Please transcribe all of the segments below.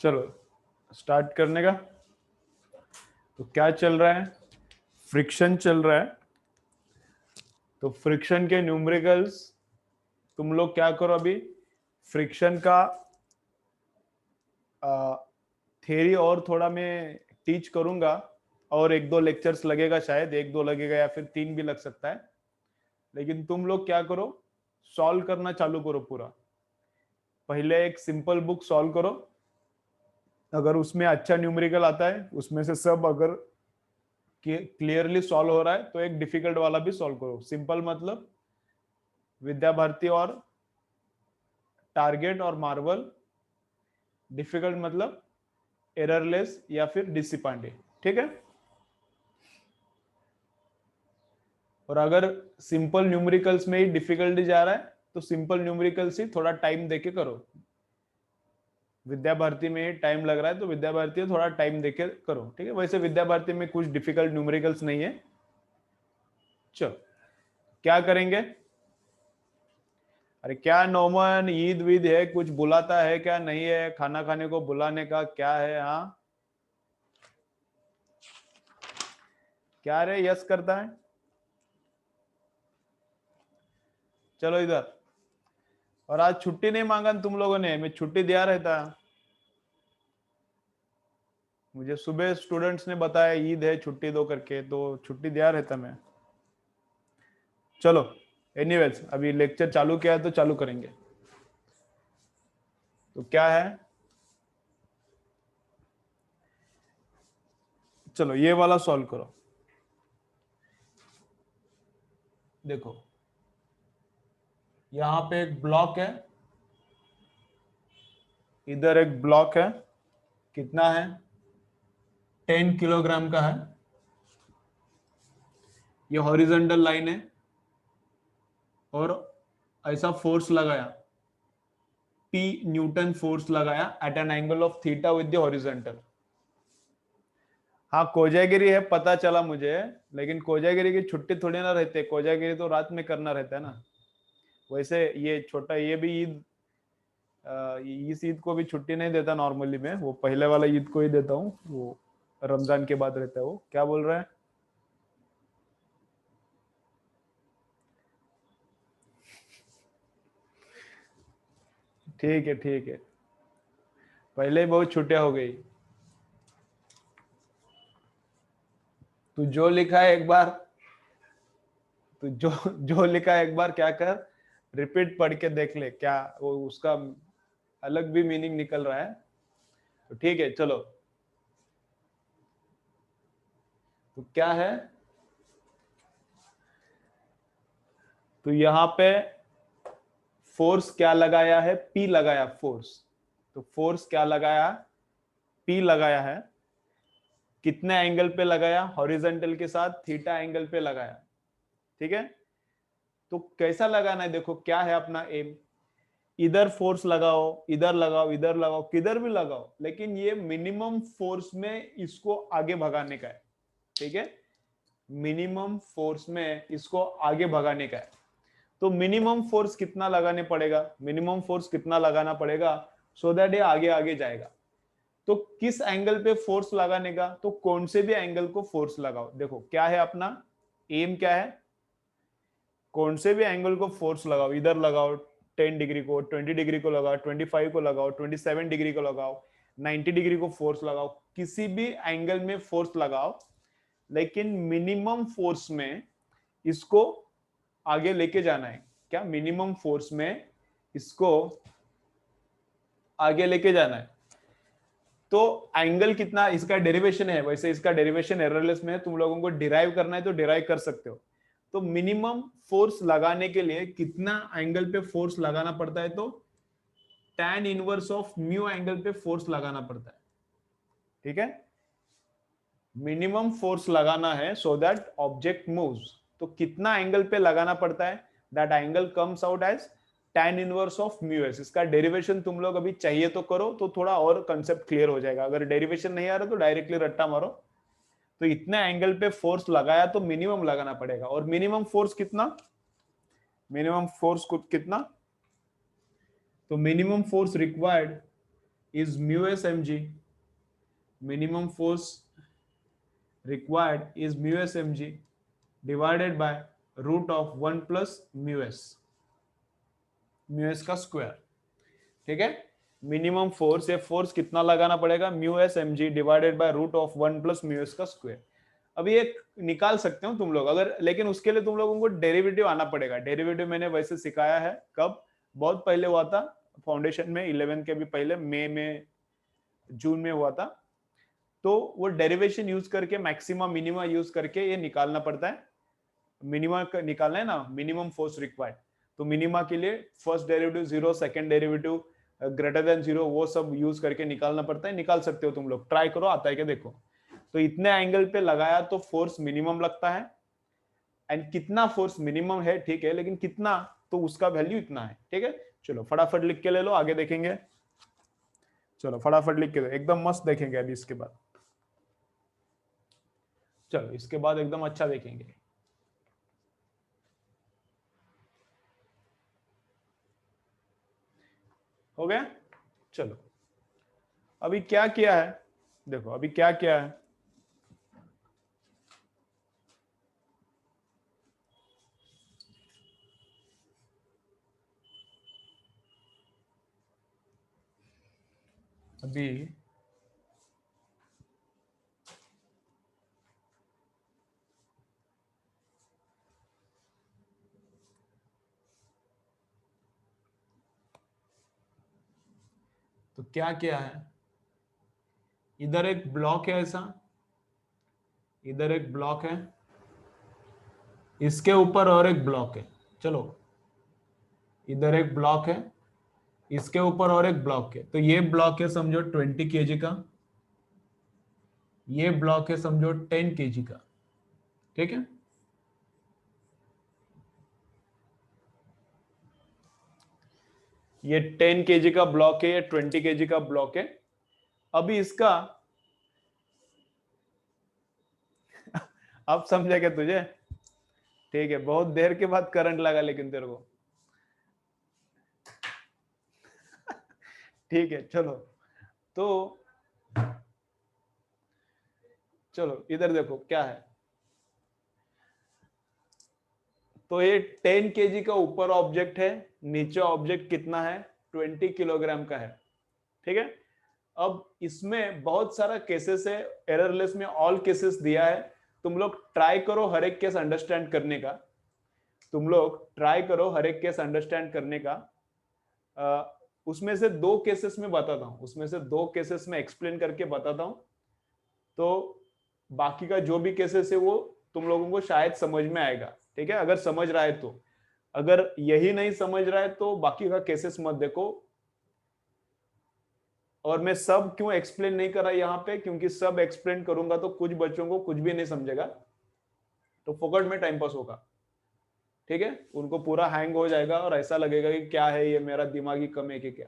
चलो स्टार्ट करने का। तो क्या चल रहा है? फ्रिक्शन चल रहा है। तो फ्रिक्शन के न्यूमेरिकल्स तुम लोग क्या करो अभी, फ्रिक्शन का थ्योरी और थोड़ा मैं टीच करूंगा, और एक दो लेक्चर्स लगेगा, शायद एक दो लगेगा या फिर तीन भी लग सकता है। लेकिन तुम लोग क्या करो, सॉल्व करना चालू करो पूरा। पहले एक सिंपल बुक सॉल्व करो, अगर उसमें अच्छा न्यूमेरिकल आता है, उसमें से सब अगर क्लियरली सॉल्व हो रहा है तो एक डिफिकल्ट वाला भी सॉल्व करो। सिंपल मतलब विद्या भारती और टारगेट और मार्वल, डिफिकल्ट मतलब एररलेस या फिर डीसी पांडे। ठीक है। और अगर सिंपल न्यूमेरिकल्स में ही डिफिकल्टी जा रहा है तो सिंपल न्यूमेरिकल्स ही थोड़ा टाइम देके करो। विद्या भारती में टाइम लग रहा है तो विद्या भारती थोड़ा टाइम देके करो। ठीक है। वैसे विद्या भारती में कुछ डिफिकल्ट न्यूमेरिकल्स नहीं है। चलो क्या करेंगे? अरे क्या नौमन, ईद वीद है, कुछ बुलाता है क्या? नहीं है, खाना खाने को बुलाने का क्या है? हाँ क्या रे, यस करता है। चलो इधर। और आज छुट्टी नहीं मांगा तुम लोगों ने, मैं छुट्टी दिया रहता। मुझे सुबह स्टूडेंट्स ने बताया ईद है छुट्टी दो करके, तो छुट्टी दिया रहता मैं। चलो एनीवेज, अभी लेक्चर चालू किया है तो चालू करेंगे। तो क्या है, चलो ये वाला सॉल्व करो। देखो यहां पे एक ब्लॉक है, इधर एक ब्लॉक है, कितना है? 10 किलोग्राम का है। ये हॉरिजॉन्टल लाइन है और ऐसा फोर्स लगाया, P न्यूटन फोर्स लगाया at an angle of theta with the horizontal. हाँ कोजागिरी है पता चला मुझे, लेकिन कोजागिरी की छुट्टी थोड़ी ना रहती है, कोजागिरी तो रात में करना रहता है ना। वैसे ये छोटा ये भी ईद, इस ईद को भी छुट्टी नहीं देता नॉर्मली, मैं वो पहले वाला ईद को ही देता हूँ, वो रमजान के बाद रहता है। वो क्या बोल रहा है? ठीक है ठीक है, पहले ही बहुत छुट्टियां हो गई। तू जो लिखा है एक बार, तू जो जो लिखा है एक बार क्या कर, रिपीट पढ़ के देख ले, क्या वो उसका अलग भी मीनिंग निकल रहा है। तो ठीक है चलो। तो क्या है, तो यहां पे फोर्स क्या लगाया है? P लगाया फोर्स। तो फोर्स क्या लगाया? P लगाया है। कितने एंगल पे लगाया? हॉरिजॉन्टल के साथ थीटा एंगल पे लगाया। ठीक है। तो कैसा लगाना है, देखो क्या है अपना एम, इधर फोर्स लगाओ, इधर लगाओ, इधर लगाओ, किधर भी लगाओ, लेकिन ये मिनिमम फोर्स में इसको आगे भगाने का है। ठीक है। मिनिमम फोर्स में इसको आगे भगाने का है। तो मिनिमम फोर्स कितना लगाने पड़ेगा, मिनिमम फोर्स कितना लगाना पड़ेगा सो दैट ये आगे आगे जाएगा। तो किस एंगल पे फोर्स लगाने का, तो कौन से भी एंगल को फोर्स लगाओ। देखो क्या है अपना एम, क्या है, कौन से भी एंगल को फोर्स लगाओ, इधर लगाओ 10 डिग्री को, 20 डिग्री को लगाओ, 25 को लगाओ, 27 डिग्री को लगाओ, 90 डिग्री को फोर्स लगाओ, किसी भी एंगल में फोर्स लगाओ, लेकिन मिनिमम फोर्स में इसको आगे लेके जाना है। क्या मिनिमम फोर्स में इसको आगे लेके जाना है। तो एंगल कितना, इसका डेरिवेशन है, वैसे इसका डेरिवेशन एररलेस में है, तुम लोगों को डिराइव करना है तो डिराइव कर सकते हो। तो मिनिमम फोर्स लगाने के लिए कितना एंगल पे फोर्स लगाना पड़ता है, तो tan inverse of mu angle पे फोर्स लगाना पड़ता है। ठीक है। मिनिमम फोर्स लगाना है सो दैट ऑब्जेक्ट मूव्स। तो कितना एंगल पे लगाना पड़ता है, that angle comes out as tan inverse of mu s. इसका डेरिवेशन तुम लोग अभी चाहिए तो करो, तो थोड़ा और कंसेप्ट क्लियर हो जाएगा। अगर डेरिवेशन नहीं आ रहा तो डायरेक्टली रट्टा मारो। तो इतने एंगल पे फोर्स लगाया तो मिनिमम लगाना पड़ेगा, और मिनिमम फोर्स कितना, मिनिमम फोर्स कितना, तो minimum force required is mu s mg, minimum force required is mu s mg divided by root of 1 plus mu s का स्क्वायर। ठीक है, मिनिमम फोर्स, ये फोर्स कितना लगाना पड़ेगा, mu s m g divided by root of 1 plus mu s का square. अभी ये निकाल सकते हो तुम लोग अगर, लेकिन उसके लिए तुम लोगों को डेरिवेटिव आना पड़ेगा। डेरिवेटिव मैंने वैसे सिखाया है, कब, बहुत पहले हुआ था फाउंडेशन में, 11 के भी पहले, मई में, जून में हुआ था। तो वो डेरिवेशन यूज करके, मैक्सिमम मिनिमा यूज करके ये निकालना पड़ता है। मिनिमा निकालना है ना, मिनिमम फोर्स रिक्वायर्ड। तो मिनिमा के लिए first derivative 0, second derivative greater than 0, वो सब यूज करके निकालना पड़ता है। निकाल सकते हो तुम लोग, ट्राई करो, आता है क्या देखो। तो इतने एंगल पे लगाया तो फोर्स मिनिमम लगता है, एंड कितना फोर्स मिनिमम है, ठीक है, लेकिन कितना, तो उसका वैल्यू इतना है। ठीक है, चलो फटाफट लिख के ले लो, आगे देखेंगे। चलो फटाफट लिख के लो, एकदम मस्त देखेंगे अभी इसके बाद। चलो इसके बाद एकदम अच्छा देखेंगे। हो गया, चलो अभी क्या किया है, देखो अभी क्या किया है। अभी तो क्या किया है, इधर एक ब्लॉक है ऐसा, इधर एक ब्लॉक है, इसके ऊपर और एक ब्लॉक है। चलो इधर एक ब्लॉक है, इसके ऊपर और एक ब्लॉक है। तो ये ब्लॉक है समझो 20 kg का, ये ब्लॉक है समझो 10 kg का। ठीक है, ये 10 kg का ब्लॉक है, ये 20 kg का ब्लॉक है। अभी इसका अब समझा क्या तुझे, ठीक है, बहुत देर के बाद करंट लगा लेकिन तेरे को। ठीक है, चलो तो चलो इधर देखो क्या है। तो ये 10 kg का ऊपर ऑब्जेक्ट है, नीचे ऑब्जेक्ट कितना है, 20 किलोग्राम का है। ठीक है, अब इसमें बहुत सारा केसेस है, एररलेस में ऑल केसेस दिया है। तुम लोग ट्राई करो हर एक केस अंडरस्टैंड करने का, तुम लोग ट्राई करो हर एक केस अंडरस्टैंड करने का। उसमें से 2 केसेस में बताता हूं, उसमें से 2 केसेस में एक्सप्लेन करके बताता हूं। तो बाकी का जो भी केसेस है वो तुम लोगों को शायद समझ में आएगा। ठीक है, अगर समझ रहा है तो, अगर यही नहीं समझ रहा है तो बाकी का केसेस मत देखो। और मैं सब क्यों एक्सप्लेन नहीं कर रहा यहाँ पे, क्योंकि सब एक्सप्लेन करूंगा तो कुछ बच्चों को कुछ भी नहीं समझेगा, तो फोकट में टाइम पास होगा। ठीक है, उनको पूरा हैंग हो जाएगा और ऐसा लगेगा कि क्या है ये, मेरा दिमाग ही कम है कि क्या,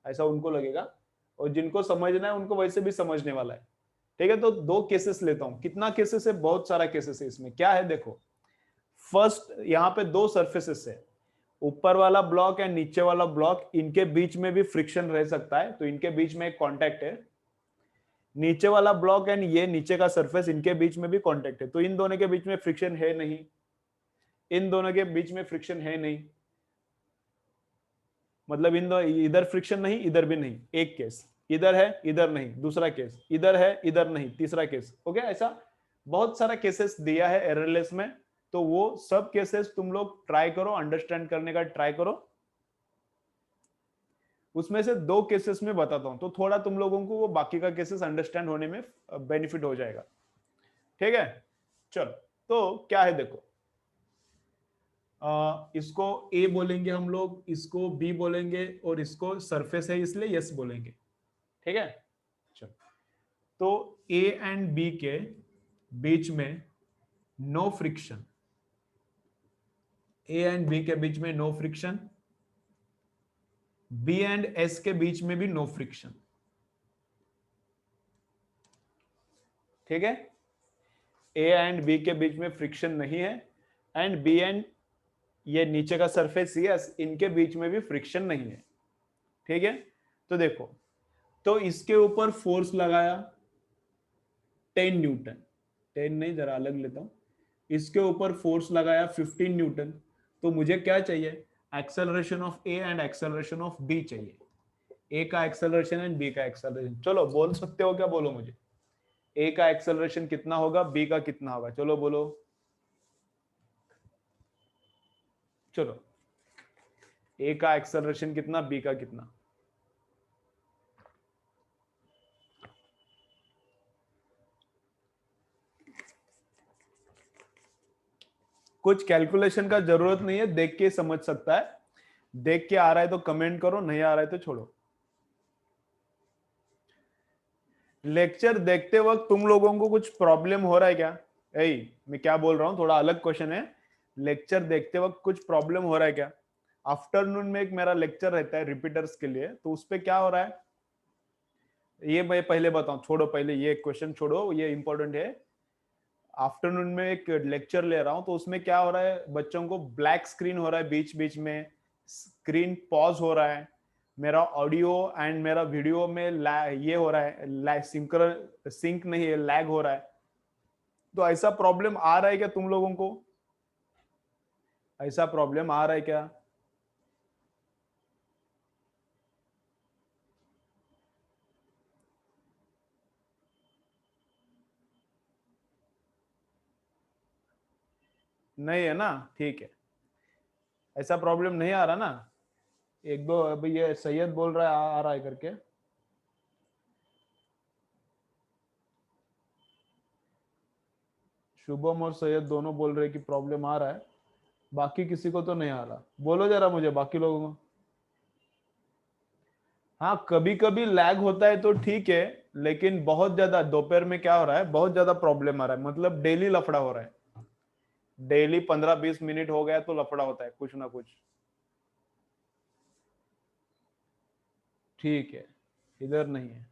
ऐसा उनको लगेगा। और जिनको समझना है उनको वैसे भी समझने वाला है। ठीक है, तो 2 केसेस लेता हूं। कितना केसेस है, बहुत सारा केसेस है इसमें। क्या है देखो, फर्स्ट यहाँ पे 2 सर्फेसेस है, ऊपर वाला ब्लॉक एंड नीचे वाला ब्लॉक, इनके बीच में भी फ्रिक्शन रह सकता है, तो इनके बीच में एक कांटेक्ट है। नीचे वाला ब्लॉक एंड ये नीचे का सरफेस, इनके बीच में भी कांटेक्ट है, तो इन दोनों के बीच में फ्रिक्शन है नहीं, इन दोनों के बीच में फ्रिक्शन है नहीं, मतलब इन दो, इधर फ्रिक्शन नहीं, इधर भी नहीं। एक केस इधर है, इधर नहीं, दूसरा केस इधर है, इधर नहीं, तीसरा केस। ओके, ऐसा बहुत सारा केसेस दिया है एररलेस में, तो वो सब केसेस तुम लोग ट्राई करो, अंडरस्टैंड करने का ट्राई करो। उसमें से 2 केसेस में बताता हूं, तो थोड़ा तुम लोगों को वो बाकी का केसेस अंडरस्टैंड होने में बेनिफिट हो जाएगा। ठीक है, चलो तो क्या है देखो, इसको ए बोलेंगे हम लोग, इसको बी बोलेंगे, और इसको सरफेस है इसलिए यस बोलेंगे। ठीक है, चलो तो ए एंड बी के बीच में no friction, a and b के बीच में no friction, b and s के बीच में भी नो फ्रिक्शन। ठीक है, ए एंड बी के बीच में फ्रिक्शन नहीं है, एंड बी एंड ये नीचे का सरफेस यस, इनके बीच में भी फ्रिक्शन नहीं है। ठीक है, तो देखो, तो इसके ऊपर फोर्स लगाया 10 न्यूटन, 10 नहीं, जरा अलग लेता हूं, इसके ऊपर फोर्स लगाया 15 न्यूटन। तो मुझे क्या चाहिए, acceleration of a and acceleration of b चाहिए, ए का एक्सेलरेशन एंड बी का एक्सेलरेशन। चलो बोल सकते हो क्या, बोलो मुझे, ए का एक्सेलरेशन कितना होगा, बी का कितना होगा, चलो बोलो, चलो ए का एक्सेलरेशन कितना, बी का कितना। कुछ कैलकुलेशन का जरूरत नहीं है, देख के समझ सकता है, देख के आ रहा है तो कमेंट करो, नहीं आ रहा है तो छोड़ो। लेक्चर देखते वक्त तुम लोगों को कुछ प्रॉब्लम हो रहा है क्या? मैं क्या बोल रहा हूँ, थोड़ा अलग क्वेश्चन है। लेक्चर देखते वक्त कुछ प्रॉब्लम हो रहा है क्या? आफ्टरनून में एक मेरा लेक्चर रहता है रिपीटर्स के लिए, तो उस पे क्या हो रहा है ये मैं पहले बताऊं, छोड़ो पहले ये क्वेश्चन छोड़ो, ये इंपॉर्टेंट है। आफ्टरनून में एक लेक्चर ले रहा हूं, तो उसमें क्या हो रहा है, बच्चों को ब्लैक स्क्रीन हो रहा है, बीच बीच में स्क्रीन पॉज हो रहा है, मेरा ऑडियो एंड मेरा वीडियो में ये हो रहा है, सिंक नहीं है, लैग हो रहा है। तो ऐसा प्रॉब्लम आ रहा है क्या तुम लोगों को, ऐसा प्रॉब्लम आ रहा है क्या? नहीं है ना, ठीक है, ऐसा प्रॉब्लम नहीं आ रहा ना। एक दो अभी ये सैयद बोल रहा है आ रहा है करके, शुभम और सैयद दोनों बोल रहे कि प्रॉब्लम आ रहा है, बाकी किसी को तो नहीं आ रहा, बोलो जरा मुझे बाकी लोगों को। हाँ कभी कभी लैग होता है तो ठीक है, लेकिन बहुत ज्यादा दोपहर में क्या हो रहा है, बहुत ज्यादा प्रॉब्लम आ रहा है, मतलब डेली लफड़ा हो रहा है, डेली 15-20 मिनट हो गया तो लफड़ा होता है कुछ ना कुछ। ठीक है, इधर नहीं है।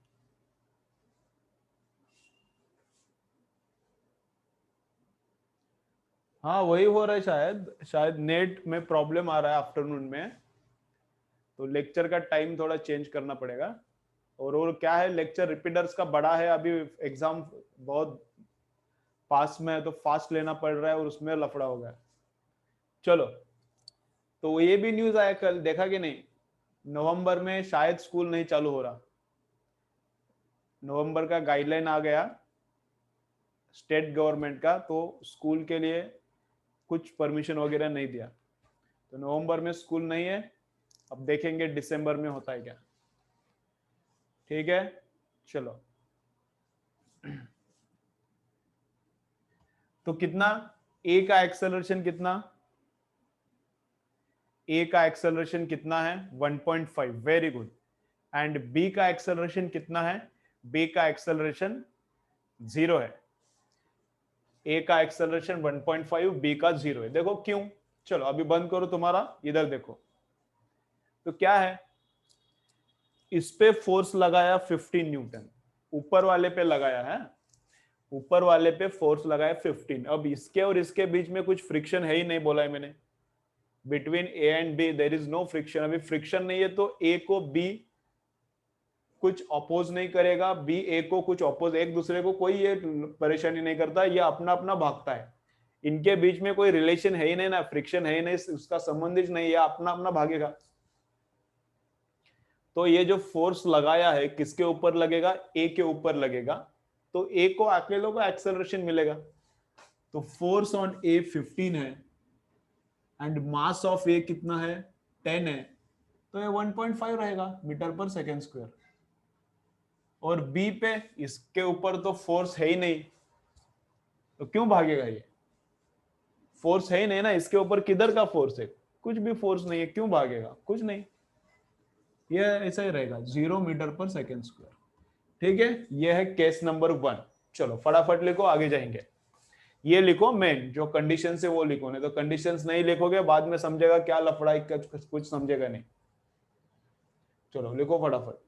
हाँ वही हो रहा है, शायद शायद नेट में प्रॉब्लम आ रहा है आफ्टरनून में, तो लेक्चर का टाइम थोड़ा चेंज करना पड़ेगा। और क्या है, लेक्चर रिपीटर्स का बड़ा है, अभी एग्जाम बहुत पास में है तो फास्ट लेना पड़ रहा है और उसमें लफड़ा हो गया। चलो, तो ये भी न्यूज आया कल, देखा कि नहीं, नवंबर में शायद स्कूल नहीं चालू हो रहा, नवंबर का गाइडलाइन आ गया स्टेट गवर्नमेंट का, तो स्कूल के लिए कुछ परमिशन वगैरह नहीं दिया, तो नवंबर में स्कूल नहीं है। अब देखेंगे दिसंबर में होता है क्या, ठीक है। चलो, तो कितना, ए का एक्सेलरेशन कितना, ए का एक्सेलरेशन कितना है 1.5, वेरी गुड। एंड बी का एक्सेलरेशन कितना है, बी का एक्सेलरेशन 0 है, ए का एक्सेलरेशन 1.5, बी का 0 है, देखो क्यों। चलो अभी बंद करो तुम्हारा, इधर देखो, तो क्या है, इस पे फोर्स लगाया 15 न्यूटन, ऊपर वाले पे लगाया है, ऊपर वाले पे फोर्स लगाया 15। अब इसके और इसके बीच में कुछ फ्रिक्शन है ही नहीं, बोला है मैंने, between a and b there is no friction. अभी फ्रिक्शन नहीं है तो ए को बी कुछ अपोज नहीं करेगा, बी ए को कुछ अपोज, एक दूसरे को कोई ये परेशानी नहीं करता, ये अपना अपना भागता है, इनके बीच में कोई रिलेशन है ही नहीं ना, फ्रिक्शन है ही नहीं, उसका संबंध ही नहीं, ये अपना अपना भागेगा। तो ये जो फोर्स लगाया है किसके ऊपर लगेगा, ए के ऊपर लगेगा, तो ए को अकेले को एक्सेलरेशन मिलेगा। तो फोर्स ऑन ए 15 है एंड मास ऑफ ए कितना है 10 है, तो ये 1.5 रहेगा मीटर पर सेकेंड स्क्वायर। और बी पे, इसके ऊपर तो फोर्स है ही नहीं, तो क्यों भागेगा ये, फोर्स है ही नहीं ना इसके ऊपर, किधर का फोर्स है, कुछ भी फोर्स नहीं है, क्यों भागेगा, कुछ नहीं, ये ऐसा ही रहेगा 0 मीटर पर सेकेंड स्क्वायर। ठीक है, ये है केस नंबर 1। चलो फटाफट लिखो, आगे जाएंगे। ये लिखो मेन जो कंडीशन है वो लिखो, नहीं तो कंडीशंस नहीं लिखोगे बाद में समझेगा क्या लफड़ा, कुछ समझेगा नहीं। चलो लिखो फटाफट,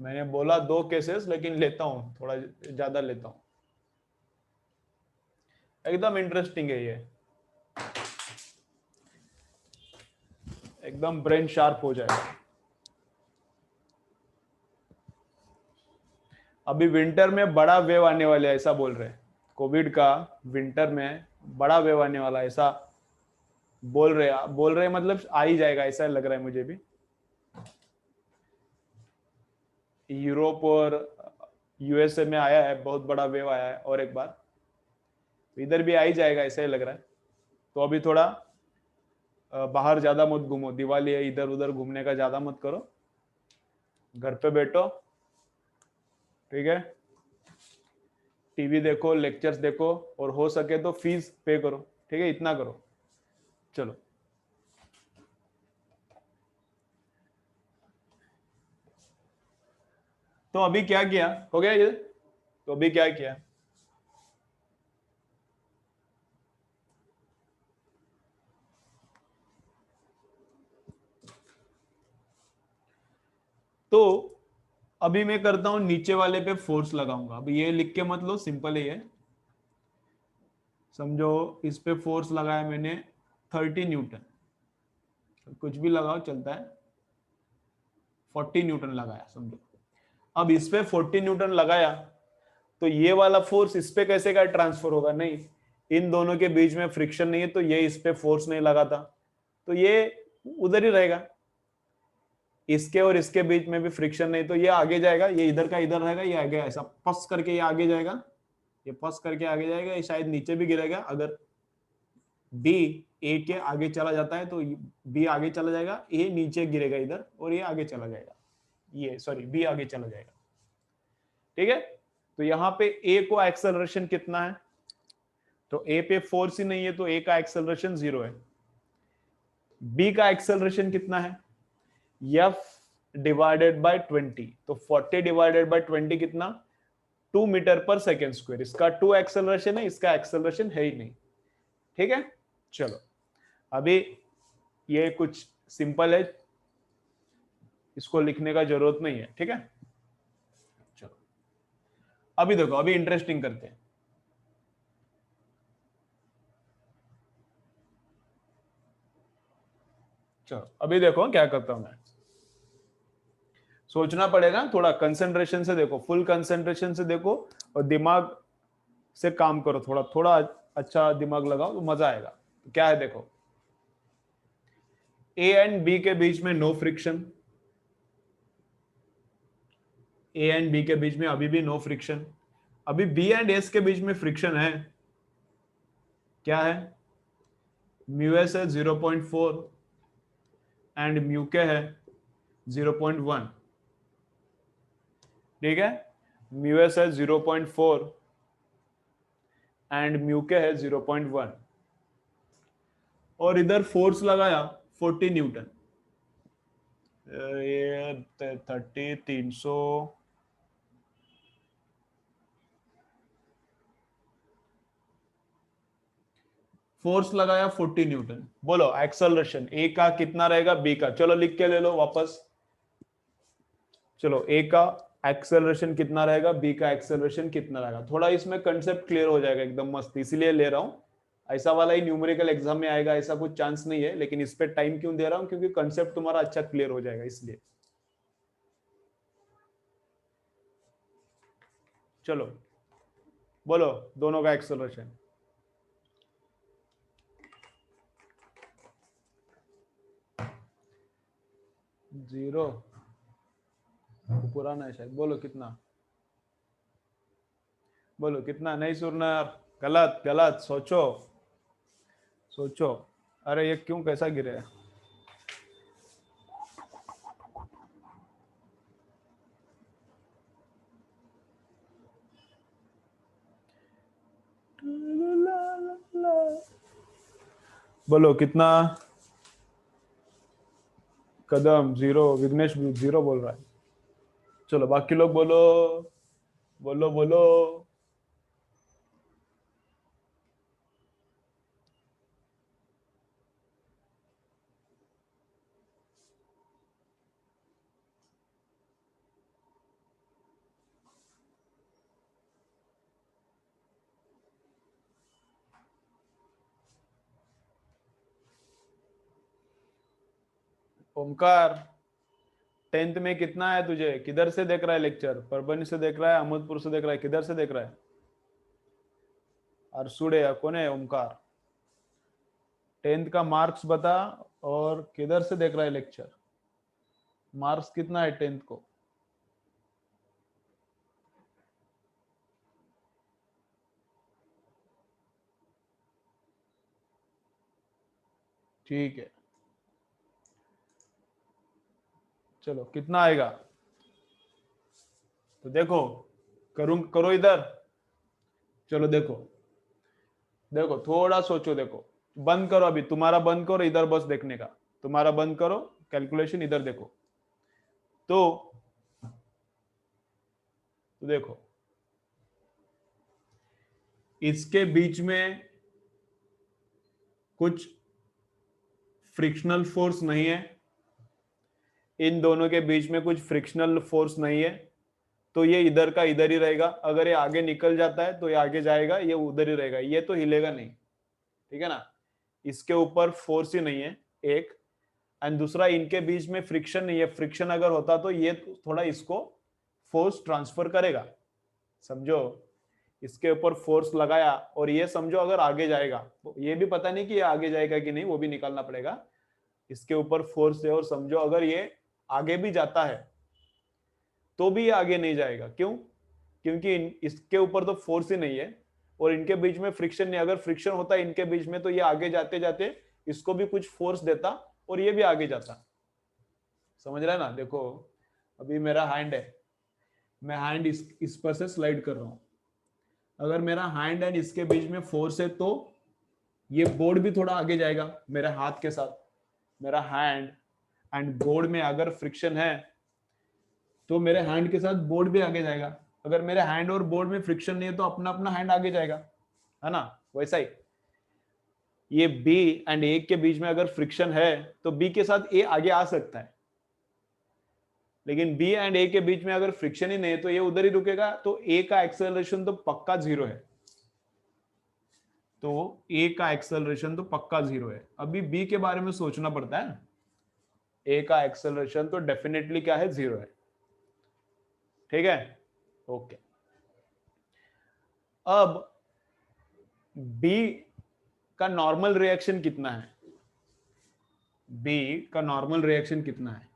मैंने बोला 2 केसेस, लेकिन लेता हूं थोड़ा ज्यादा लेता हूं, एकदम इंटरेस्टिंग है ये, एकदम ब्रेन शार्प हो जाएगा। अभी विंटर में बड़ा वेव आने वाला है ऐसा बोल रहे हैं, कोविड का विंटर में बड़ा वेव आने वाला है ऐसा बोल रहे हैं, मतलब आ ही जाएगा ऐसा लग रहा है मुझे भी। यूरोप और यूएसए में आया है, बहुत बड़ा वेव आया है और एक बार, इधर भी आ ही जाएगा ऐसा ही लग रहा है। तो अभी थोड़ा बाहर ज्यादा मत घूमो, दिवाली है, इधर उधर घूमने का ज्यादा मत करो, घर पे बैठो, ठीक है, टीवी देखो, लेक्चर्स देखो, और हो सके तो फीस पे करो, ठीक है, इतना करो। चलो, तो अभी क्या किया, हो गया ये, तो अभी क्या किया, तो अभी मैं करता हूं नीचे वाले पे फोर्स लगाऊंगा। अभी ये लिख के मत लो, सिंपल है ये, समझो, इस पे फोर्स लगाया मैंने 30 न्यूटन, कुछ भी लगाओ चलता है, 40 न्यूटन लगाया समझो। अब इस पे 40 न्यूटन लगाया, तो ये वाला फोर्स इस पे कैसे का ट्रांसफर होगा, नहीं, इन दोनों के बीच में फ्रिक्शन नहीं है, तो ये इस पे फोर्स नहीं लगाता, तो ये उधर ही रहेगा, इसके और इसके बीच में भी फ्रिक्शन नहीं, तो ये आगे जाएगा, ये इधर का इधर रहेगा, ये आगे ऐसा पस करके ये आगे जाएगा, ये पस करके आगे जाएगा, ये शायद नीचे भी गिरेगा, अगर बी ए के आगे चला जाता है तो बी आगे चला जाएगा, ए नीचे गिरेगा इधर, और ये आगे चला जाएगा, ये सॉरी बी आगे चला जाएगा, ठीक है। तो यहां पे ए को एक्सेलरेशन कितना है, तो ए पे फोर्स ही नहीं है, तो ए का एक्सेलरेशन 0 है। बी का एक्सेलरेशन कितना है, एफ डिवाइडेड बाय 20, तो 40 डिवाइडेड बाय 20 कितना, 2 मीटर पर सेकेंड स्क्वायर, इसका 2 एक्सेलरेशन है, इसका एक्सेलरेशन है ही नहीं, ठीक है। चलो, अभी ये कुछ सिंपल है, इसको लिखने का जरूरत नहीं है, ठीक है। चलो, अभी देखो, अभी इंटरेस्टिंग करते हैं। चलो, अभी देखो क्या करता हूं मैं, सोचना पड़ेगा थोड़ा, कंसंट्रेशन से देखो, फुल कंसंट्रेशन से देखो, और दिमाग से काम करो, थोड़ा थोड़ा अच्छा दिमाग लगाओ तो मजा आएगा। तो क्या है देखो, ए एंड बी के बीच में no friction, a and b के बीच में अभी भी नो फ्रिक्शन, अभी बी एंड एस के बीच में फ्रिक्शन है, क्या है, म्यू एस है 0.4 एंड म्यू के है 0.1, ठीक है, म्यू एस है 0.4 एंड म्यू के है 0.1, और इधर फोर्स लगाया 40 न्यूटन, ये 300, फोर्स लगाया 40 न्यूटन, बोलो एक्सेलरेशन ए का कितना रहेगा, बी का, चलो लिख के ले लो वापस, चलो ए का एक्सेलरेशन कितना रहेगा, बी का एक्सेलरेशन कितना रहेगा, थोड़ा इसमें कंसेप्ट क्लियर हो जाएगा एकदम मस्त, इसीलिए ले रहा हूं, ऐसा वाला ही न्यूमेरिकल एग्जाम में आएगा ऐसा कुछ चांस नहीं है, लेकिन इस पे टाइम क्यों दे रहा हूं, क्योंकि कंसेप्ट तुम्हारा अच्छा क्लियर हो जाएगा इसलिए। चलो, बोलो दोनों का एक्सेलरेशन, 0, पुराना है शायद, बोलो कितना, बोलो कितना, नहीं सुनना यार, गलत गलत, सोचो सोचो, अरे ये क्यों कैसा गिरे, बोलो कितना, कदम 0, विघ्नेश 0 बोल रहा है, चलो बाकी लोग बोलो, बोलो बोलो, ओमकार 10th में कितना है तुझे? किधर से देख रहा है लेक्चर? परभणी से देख रहा है, अहमदपुर से देख रहा है, किधर से देख रहा है? अरसुड़े या कौन है? ओमकार। 10th का मार्क्स बता और किधर से देख रहा है लेक्चर? मार्क्स कितना है 10th को? ठीक है, चलो कितना आएगा? तो देखो, करो इधर। चलो देखो, देखो थोड़ा सोचो, देखो बंद करो, अभी तुम्हारा बंद करो, इधर बस देखने का, तुम्हारा बंद करो, कैलकुलेशन इधर देखो। तो देखो, इसके बीच में कुछ फ्रिक्शनल फोर्स नहीं है, इन दोनों के बीच में कुछ फ्रिक्शनल फोर्स नहीं है, तो ये इधर का इधर ही रहेगा। अगर ये आगे निकल जाता है तो ये आगे जाएगा, ये उधर ही रहेगा, ये तो हिलेगा नहीं। ठीक है ना? इसके ऊपर फोर्स ही नहीं है एक, एंड दूसरा इनके बीच में फ्रिक्शन नहीं है। फ्रिक्शन अगर होता तो ये थोड़ा इसको फोर्स ट्रांसफर करेगा, समझो। इसके ऊपर फोर्स लगाया और ये समझो अगर आगे जाएगा, तो ये भी पता नहीं कि ये आगे जाएगा कि नहीं, वो भी निकालना पड़ेगा। इसके ऊपर फोर्स है और समझो अगर ये आगे भी जाता है तो भी ये आगे नहीं जाएगा। क्यों? क्योंकि इसके ऊपर तो फोर्स ही नहीं है और इनके बीच में फ्रिक्शन नहीं। अगर फ्रिक्शन होता है इनके बीच में तो ये आगे जाते जाते इसको भी कुछ फोर्स देता और ये भी आगे जाता। समझ रहा है ना? देखो, अभी मेरा हैंड है, मैं हैंड इस पर से स्लाइड कर रहा हूं। अगर मेरा हैंड एंड इसके बीच में फोर्स है तो ये बोर्ड भी थोड़ा आगे जाएगा मेरे हाथ के साथ। मेरा हैंड एंड बोर्ड में अगर फ्रिक्शन है तो मेरे हैंड के साथ बोर्ड भी आगे जाएगा। अगर मेरे हैंड और बोर्ड में फ्रिक्शन नहीं है तो अपना अपना हैंड आगे जाएगा, है ना? वैसा ही ये बी एंड ए के बीच में अगर फ्रिक्शन है तो बी के साथ ए आगे आ सकता है, लेकिन बी एंड ए के बीच में अगर फ्रिक्शन ही नहीं है तो ये उधर ही रुकेगा। तो ए का एक्सेलरेशन तो पक्का 0 है, तो ए का एक्सेलरेशन तो पक्का 0 है। अभी बी के बारे में सोचना पड़ता है। ए का एक्सेलरेशन तो डेफिनेटली क्या है? 0 है। ठीक है, ओके। अब बी का नॉर्मल रिएक्शन कितना है? बी का नॉर्मल रिएक्शन कितना है?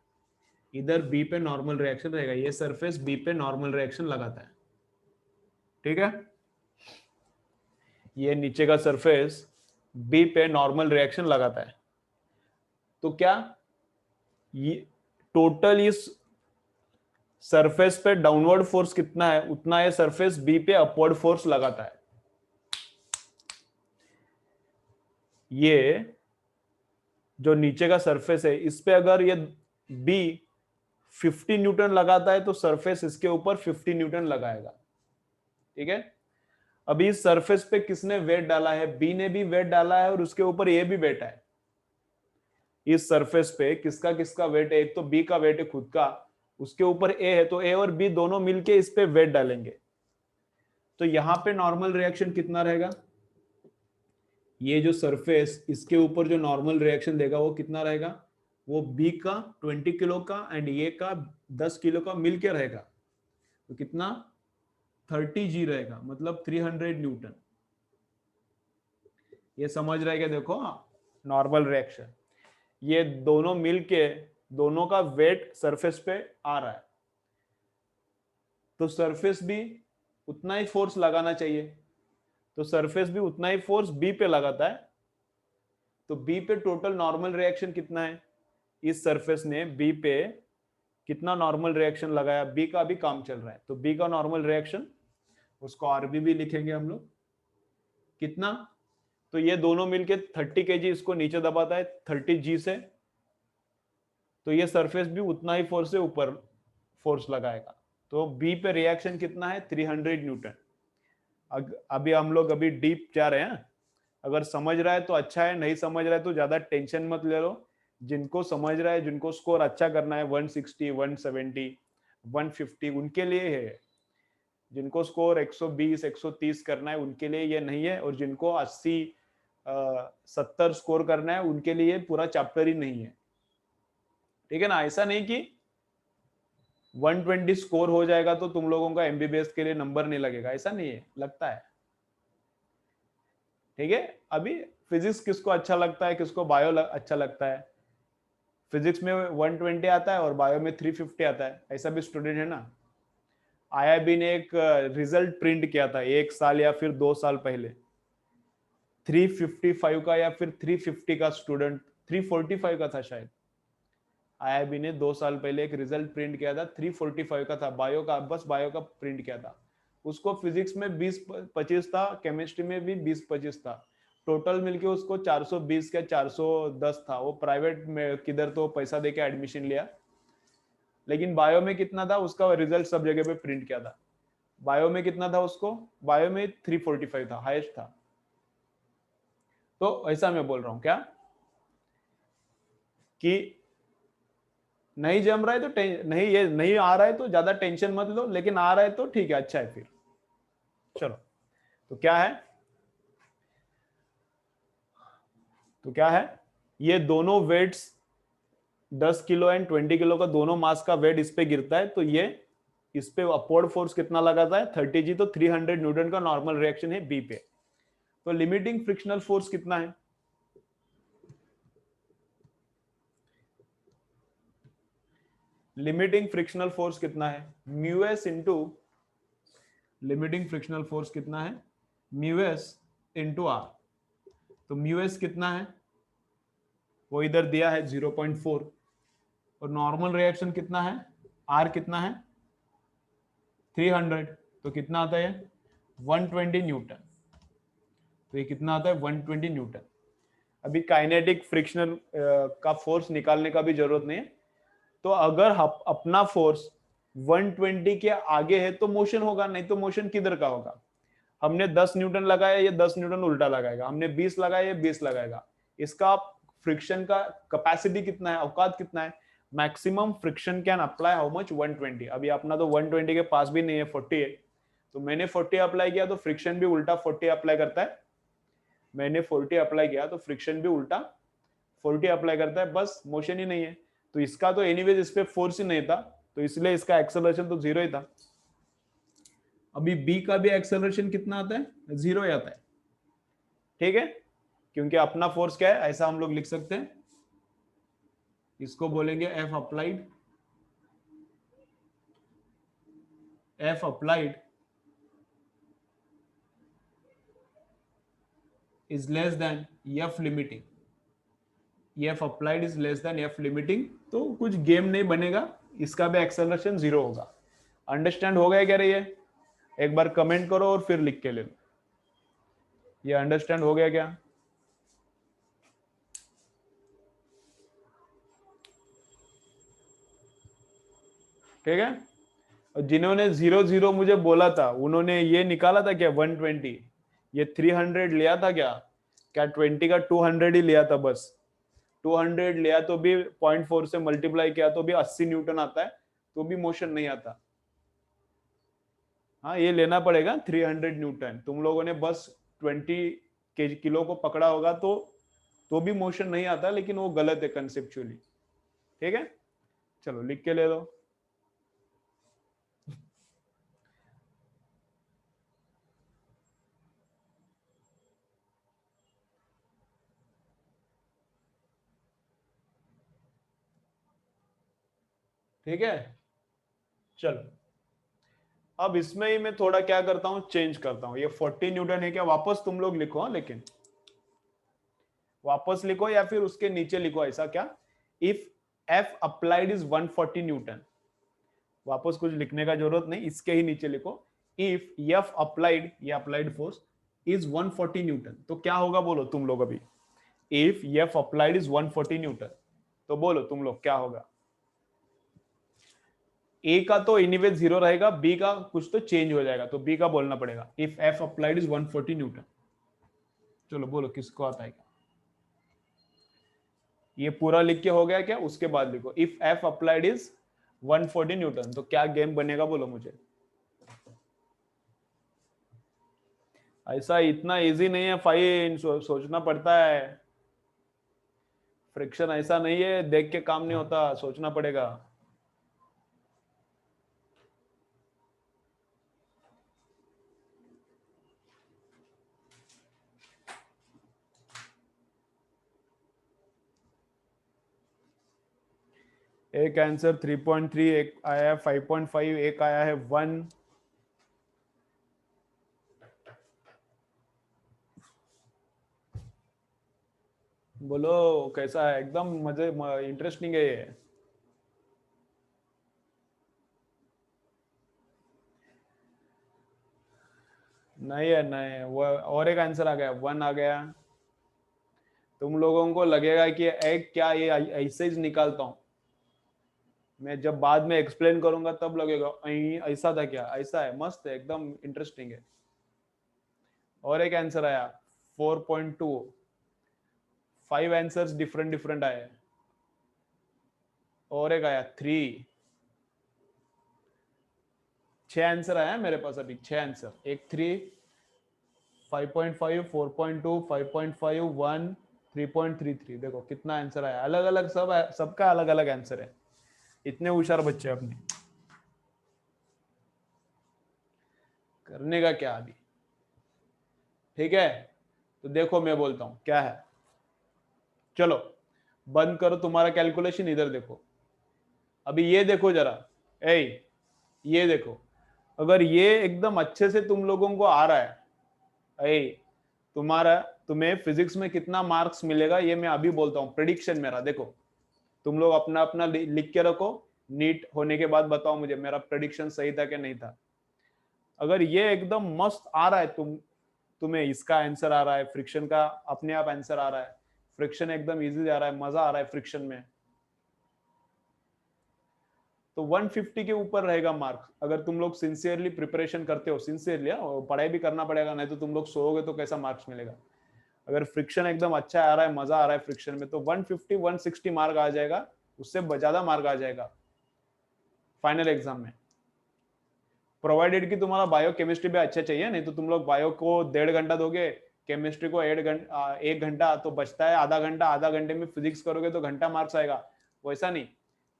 इधर बी पे नॉर्मल रिएक्शन रहेगा, ये सरफेस बी पे नॉर्मल रिएक्शन लगाता है। ठीक है, ये नीचे का सरफेस बी पे नॉर्मल रिएक्शन लगाता है। तो क्या ये टोटल इस सरफेस पे डाउनवर्ड फोर्स कितना है, उतना ये सरफेस बी पे अपवर्ड फोर्स लगाता है। ये जो नीचे का सरफेस है इस पे अगर ये बी 50 न्यूटन लगाता है तो सरफेस इसके ऊपर 50 न्यूटन लगाएगा। ठीक है, अभी इस सरफेस पे किसने वेट डाला है? बी ने भी वेट डाला है और उसके ऊपर ए भी वेट है। इस सरफेस पे किसका किसका वेट है? एक तो बी का वेट है खुद का, उसके ऊपर ए है, तो ए और बी दोनों मिलके इस पे वेट डालेंगे। तो यहां पे नॉर्मल रिएक्शन कितना रहेगा? ये जो सरफेस इसके ऊपर जो नॉर्मल रिएक्शन देगा वो कितना रहेगा? वो बी का 20 किलो का एंड ए का 10 किलो का मिलके रहेगा, तो कितना? 30 जी रहेगा, मतलब 300 न्यूटन। ये समझ रहे क्या? देखो, नॉर्मल रिएक्शन, ये दोनों मिलके दोनों का वेट सरफेस पे आ रहा है, तो सरफेस भी उतना ही फोर्स लगाना चाहिए। तो सरफेस भी उतना ही फोर्स बी पे लगाता है। तो बी पे टोटल नॉर्मल रिएक्शन कितना है? इस सरफेस ने बी पे कितना नॉर्मल रिएक्शन लगाया? बी का भी काम चल रहा है, तो बी का नॉर्मल रिएक्शन, उसको आरबी भी लिखेंगे हम लोग, कितना? तो ये दोनों मिलके 30 केजी इसको नीचे दबाता है 30 जी से, तो ये सरफेस भी उतना ही फोर्स से ऊपर फोर्स लगाएगा। तो बी पे रिएक्शन कितना है? 300 न्यूटन। अभी हम लोग अभी डीप जा रहे हैं, अगर समझ रहा है तो अच्छा है, नहीं समझ रहा है तो ज्यादा टेंशन मत ले लो। जिनको समझ रहा है, जिनको स्कोर अच्छा करना है 160, 170, 150, उनके लिए है। जिनको स्कोर 120, 130 करना है उनके लिए ये नहीं है, और जिनको 80, 70 स्कोर करना है उनके लिए पूरा चैप्टर ही नहीं है। ठीक है ना? ऐसा नहीं कि 120 स्कोर हो जाएगा तो तुम लोगों का एमबीबीएस के लिए नंबर नहीं लगेगा, ऐसा नहीं है, लगता है। ठीक है, अभी फिजिक्स किसको अच्छा लगता है, किसको बायो अच्छा लगता है। फिजिक्स में 120 आता है और बायो में 350 आता है, ऐसा भी स्टूडेंट है ना। आईआईबी ने एक रिजल्ट प्रिंट किया था 1 साल या फिर 2 साल पहले, 355 का या फिर 350 का स्टूडेंट, 345 का था शायद। आईआईबी ने 2 साल पहले एक रिजल्ट प्रिंट किया था, 345 का था बायो का, बस बायो का प्रिंट किया था। उसको फिजिक्स में 20-25 था, केमिस्ट्री में भी 20-25 था, टोटल मिलके उसको 420 का 410 था। वो प्राइवेट में किधर तो पैसा देके एडमिशन लिया, लेकिन बायो में कितना था उसका रिजल्ट सब जगह पे प्रिंट किया था। बायो में कितना था उसको, बायो में 345 था, हाईएस्ट था। तो ऐसा मैं बोल रहा हूं क्या कि नहीं जम रहा है तो नहीं, ये नहीं आ रहा है तो ज्यादा टेंशन मत लो, लेकिन आ रहा है तो ठीक है, अच्छा है फिर। चलो, तो क्या है, तो क्या है, ये दोनों वेट्स 10 किलो एंड 20 किलो का दोनों मास का वेट इस पे गिरता है, तो ये इस पे अपवर्ड फोर्स कितना लगाता है 30 जी, तो 300 न्यूटन का नॉर्मल रिएक्शन है बी पे। तो लिमिटिंग फ्रिक्शनल फोर्स कितना है, लिमिटिंग फ्रिक्शनल फोर्स कितना है, mu S into, limiting frictional force कितना है, म्यू एस इंटू आर। तो म्यू एस कितना है, वो इधर दिया है 0.4, और नॉर्मल रिएक्शन कितना है, आर कितना है 300, तो कितना आता है 120 न्यूटन। तो ये कितना आता है 120 न्यूटन। अभी काइनेटिक फ्रिक्शनल का फोर्स निकालने का भी जरूरत नहीं है, तो अगर अपना फोर्स 120 के आगे है तो मोशन होगा, नहीं तो मोशन किधर का होगा। हमने 10 न्यूटन लगाया, ये 10 न्यूटन उल्टा लगाएगा, हमने 20 लगाया, ये 20 लगाएगा। इसका फ्रिक्शन का कैपेसिटी कितना है, औकात कितना है, maximum friction can apply how much 120। अभी अपना तो 120 के पास भी नहीं है, 40 है, तो मैंने 40 अप्लाई किया तो फ्रिक्शन भी उल्टा 40 अप्लाई करता है। मैंने 40 अप्लाई किया तो फ्रिक्शन भी उल्टा 40 अप्लाई करता है, बस मोशन ही नहीं है। तो इसका तो एनीवेज इस पे फोर्स ही नहीं था, तो इसलिए इसका एक्सेलरेशन तो 0 ही था। अभी बी का भी एक्सेलरेशन कितना आता है, 0 ही आता है। ठीक है, क्योंकि अपना फोर्स क्या है, ऐसा हम लोग लिख सकते हैं, इसको बोलेंगे F applied, F applied is less than F limiting, F applied is less than F limiting. तो कुछ गेम नहीं बनेगा, इसका भी एक्सेलरेशन 0 होगा। अंडरस्टैंड हो गया क्या रही है, एक बार कमेंट करो और फिर लिख के ले लो, ये अंडरस्टैंड हो गया क्या। ठीक है, और जिन्होंने 0-0 मुझे बोला था उन्होंने ये निकाला था क्या 120, ये 300 लिया था क्या, क्या 20 का 200 ही लिया था बस। 200 लिया तो भी 0.4 से मल्टीप्लाई किया तो भी 80 न्यूटन आता है, तो भी मोशन नहीं आता। हाँ, ये लेना पड़ेगा 300 न्यूटन। तुम लोगों ने बस 20 किलो को पकड़ा होगा तो भी मोशन नहीं आता, लेकिन वो गलत है कंसेप्चुअली। ठीक है, चलो लिख के ले लो। ठीक है, चलो अब इसमें ही मैं थोड़ा क्या करता हूं, चेंज करता हूं। ये 40 न्यूटन है क्या, वापस तुम लोग लिखो, लेकिन वापस लिखो या फिर उसके नीचे लिखो, ऐसा क्या, if F applied is 140 Newton, वापस कुछ लिखने का जरूरत नहीं, इसके ही नीचे लिखो इफ एफ अप्लाइड, ये अप्लाइड फोर्स इज 140 न्यूटन, तो क्या होगा बोलो तुम लोग अभी, if F applied is 140 Newton, तो बोलो तुम लोग क्या होगा। ए का तो एनीवे 0 रहेगा, बी का कुछ तो चेंज हो जाएगा, तो बी का बोलना पड़ेगा if F applied is 140 Newton. चलो बोलो किसको आता है क्या, ये पूरा लिख के हो गया क्या, उसके बाद लिखो if F applied is 140 Newton, तो क्या गेम बनेगा बोलो मुझे। ऐसा इतना इजी नहीं है फाइन, सोचना पड़ता है। फ्रिक्शन ऐसा नहीं है देख के काम नहीं होता, सोचना पड़ेगा। एक आंसर 3.3, एक आया है 5.5, एक आया है 1। बोलो कैसा है? एकदम मजे, इंटरेस्टिंग है ये। नहीं है, नहीं है वो। और एक आंसर आ गया, 1 आ गया। तुम लोगों को लगेगा कि एक क्या ये ऐसे ही निकालता हूं मैं, जब बाद में एक्सप्लेन करूंगा तब लगेगा ऐसा था क्या? ऐसा है, मस्त है, एकदम इंटरेस्टिंग है। और एक आंसर आया 4.2। 5 आंसर्स डिफरेंट डिफरेंट आए। और एक आया 3। 6 आंसर आया मेरे पास अभी, 6 आंसर। एक 3, 5.5, 4.2, 5.5, 1, 3.33। देखो कितना आंसर आया, अलग अलग, सब सबका अलग अलग आंसर है। इतने होशियार बच्चे अपने। करने का क्या अभी? ठीक है, तो देखो मैं बोलता हूं क्या है। चलो बंद करो तुम्हारा कैलकुलेशन, इधर देखो। अभी ये देखो जरा, ए ये देखो। अगर ये एकदम अच्छे से तुम लोगों को आ रहा है, ए तुम्हारा, तुम्हें फिजिक्स में कितना मार्क्स मिलेगा ये मैं अभी बोलता हूँ, प्रेडिक्शन मेरा। देखो तुम लोग अपना अपना लिख के रखो, नीट होने के बाद बताओ मुझे मेरा प्रेडिक्शन सही था कि नहीं था। अगर ये एकदम मस्त आ रहा है, तुम्हें इसका आंसर आ रहा है, फ्रिक्शन का अपने आप आंसर आ रहा है, फ्रिक्शन एकदम इजी जा रहा है, मजा आ रहा है फ्रिक्शन में, तो 150 के ऊपर रहेगा मार्क्स। अगर तुम लोग सिंसियरली प्रिपरेशन करते हो, सिंसियरली पढ़ाई भी करना पड़ेगा, नहीं तो तुम लोग सोओगे तो कैसा मार्क्स मिलेगा। अगर फ्रिक्शन एकदम अच्छा आ रहा है, मजा आ रहा है फ्रिक्शन में, तो 150 160 मार्क आ जाएगा, उससे ज्यादा मार्क आ जाएगा फाइनल एग्जाम में। प्रोवाइडेड कि तुम्हारा बायो केमिस्ट्री भी अच्छा चाहिए, नहीं तो तुम लोग बायो को 1.5 घंटा दोगे, केमिस्ट्री को 1 घंटा, तो बचता है आधा घंटा। आधा घंटे में फिजिक्स करोगे तो घंटा मार्क्स आएगा। वैसा नहीं,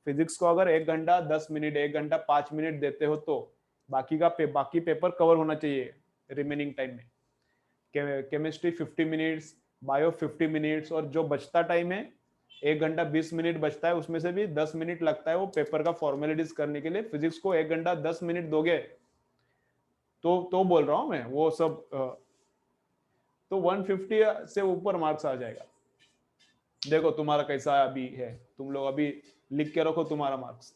फिजिक्स को अगर 1 घंटा 10 मिनट, 1 घंटा 5 मिनट देते हो तो बाकी का बाकी पेपर कवर होना चाहिए रिमेनिंग टाइम में। केमिस्ट्री 50 मिनट्स, बायो 50 मिनट्स, और जो बचता टाइम है 1 घंटा 20 मिनट बचता है, उसमें से भी 10 मिनट लगता है वो पेपर का फॉर्मेलिटीज करने के लिए। फिजिक्स को 1 घंटा 10 मिनट दोगे तो बोल रहा हूं मैं वो सब, तो 150 से ऊपर मार्क्स आ जाएगा। देखो तुम्हारा कैसा अभी है, तुम लोग अभी लिख के रखो तुम्हारा मार्क्स।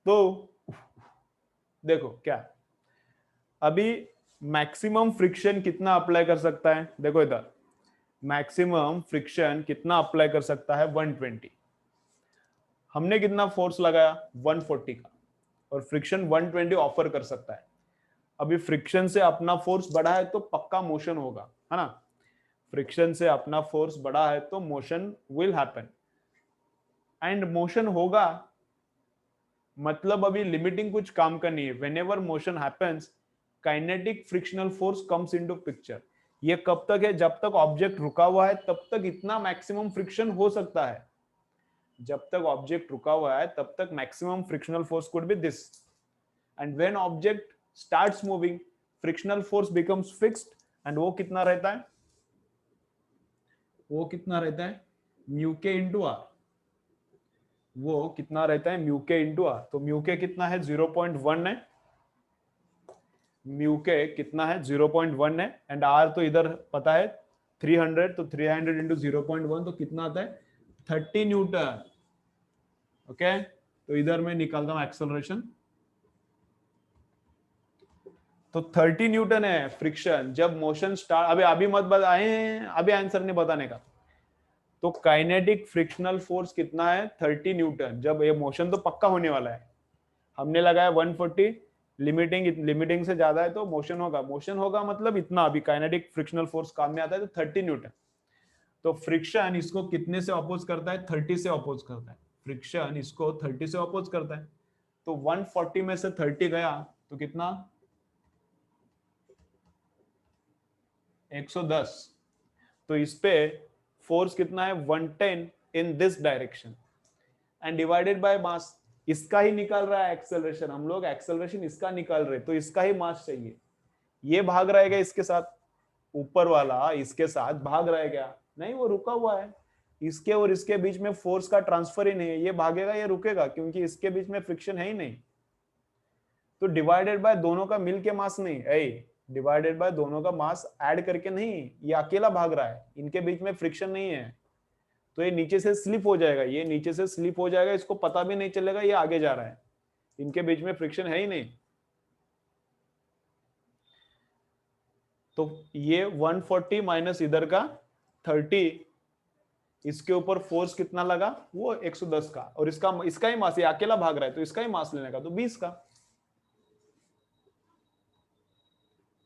तो देखो क्या अभी मैक्सिमम फ्रिक्शन कितना अप्लाई कर सकता है, देखो इधर मैक्सिमम फ्रिक्शन कितना अप्लाई कर सकता है 120। हमने कितना फोर्स लगाया 140 का, और फ्रिक्शन 120 ऑफर कर सकता है। अभी फ्रिक्शन से अपना फोर्स बढ़ा है तो पक्का मोशन होगा, है ना। फ्रिक्शन से अपना फोर्स बढ़ा है तो motion will happen, and motion होगा मतलब अभी लिमिटिंग कुछ काम का नहीं है। Whenever motion happens, kinetic frictional force comes into picture. ये कब तक है? जब तक ऑब्जेक्ट रुका हुआ है तब तक इतना मैक्सिमम फ्रिक्शन हो सकता है। जब तक ऑब्जेक्ट रुका हुआ है तब तक maximum frictional force could be this, and when object starts moving, frictional force becomes fixed, and वो कितना रहता है? वो कितना रहता है? म्यू के इंटू आर। वो कितना रहता है? म्यू के इंटू आर। तो म्यू के कितना है? 0.1 है। म्यू के कितना है? 0.1 है, एंड आर तो इधर पता है 300, तो 300 इंटू 0.1 तो कितना आता है? 30 न्यूटन। ओके, तो इधर मैं निकालता हूं एक्सेलरेशन, तो 30 न्यूटन है फ्रिक्शन जब मोशन स्टार्ट। अभी मत बताए, अभी आंसर नहीं बताने का। तो काइनेटिक फ्रिक्शनल फोर्स कितना है? 30 न्यूटन। जब ये मोशन तो पक्का होने वाला है, हमने लगाया 140, लिमिटिंग से ज्यादा है तो मोशन होगा। मोशन होगा मतलब इतना, अभी काइनेटिक फ्रिक्शनल फोर्स काम में आता है तो 30 न्यूटन। तो फ्रिक्शन इसको कितने से अपोज करता है? 30 से अपोज करता है। फ्रिक्शन इसको 30 से अपोज करता है, तो 140 में से 30 गया तो कितना? 110। तो इस पे फोर्स कितना है? 110 in this direction, and divided by mass. इसका ही निकाल रहा है एक्सेलरेशन, हम लोग एक्सेलरेशन इसका निकाल रहे, तो इसका ही मास चाहिए। ये भाग रहेगा इसके साथ, ऊपर वाला इसके साथ भाग रहेगा, नहीं वो रुका हुआ है। इसके और इसके बीच में फोर्स का ट्रांसफर ही नहीं है, ये भागेगा ये रुकेगा क्योंकि इसके बीच में फ्रिक्शन है ही नहीं। तो डिवाइडेड बाय दोनों का मिल के मास नहीं, डिवाइडेड बाय दोनों का मास ऐड करके नहीं, ये अकेला भाग रहा है, इनके बीच में फ्रिक्शन नहीं है, तो ये नीचे से स्लिप हो जाएगा, ये नीचे से स्लिप हो जाएगा, इसको पता भी नहीं चलेगा ये आगे जा रहा है, इनके बीच में फ्रिक्शन है ही नहीं। तो ये 140 माइनस इधर का 30, इसके ऊपर फोर्स कितना लगा, वो 110 का, और इसका ही मास, ये अकेला भाग रहा है तो इसका ही मास लेने का, तो 20 का।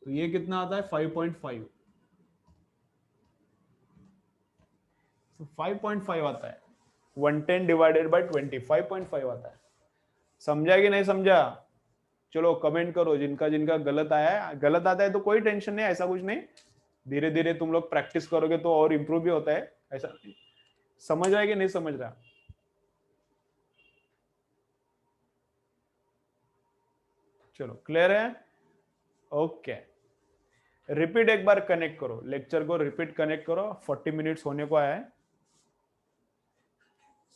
तो ये कितना आता है 5.5, तो 5.5 आता है, 110 डिवाइडेड बाय 20, 5.5 आता है। समझा कि नहीं समझा? चलो कमेंट करो, जिनका जिनका गलत आया है, गलत आता है तो कोई टेंशन नहीं, ऐसा कुछ नहीं, धीरे धीरे तुम लोग प्रैक्टिस करोगे तो और इंप्रूव भी होता है, ऐसा नहीं। समझ रहा है कि नहीं समझ रहा? चलो क्लियर है? ओके, रिपीट एक बार कनेक्ट करो, लेक्चर को रिपीट कनेक्ट करो, 40 मिनट्स होने को आया है।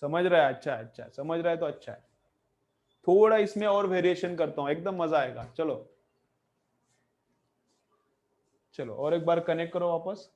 समझ रहा है? अच्छा अच्छा, समझ रहा है तो अच्छा है। थोड़ा इसमें और वेरिएशन करता हूं, एकदम मजा आएगा। चलो चलो और एक बार कनेक्ट करो वापस।